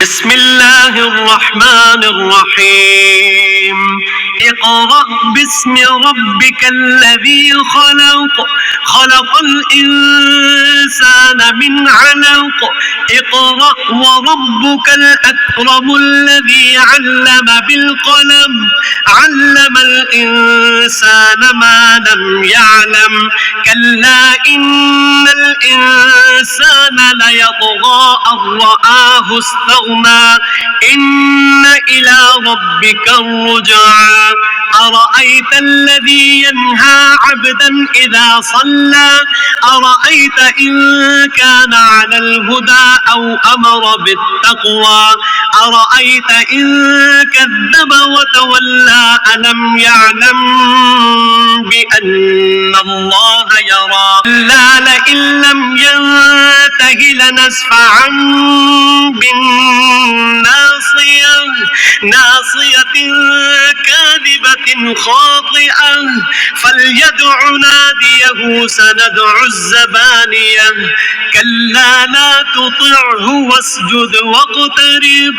بسم الله الرحمن الرحيم اقرأ باسم ربك الذي خلق الإنسان من علق اقرأ وربك الأكرم الذي علم بالقلم علم الإنسان ما لم يعلم كلا إن الإنسان ليطغى أن رآه استغنى إن إلى ربك الرجعى أرأيت الذي ينهى عبدا إذا صلى أرأيت إن كان على الهدى أو أمر بالتقوى أرأيت إن كذب وتولى ألم يعلم بأن الله يرى كلا لئن لم ينته لنسفعا ناصية كاذبة خاطئة فليدع ناديه سندع الزبانية كلا لا تطعه واسجد واقترب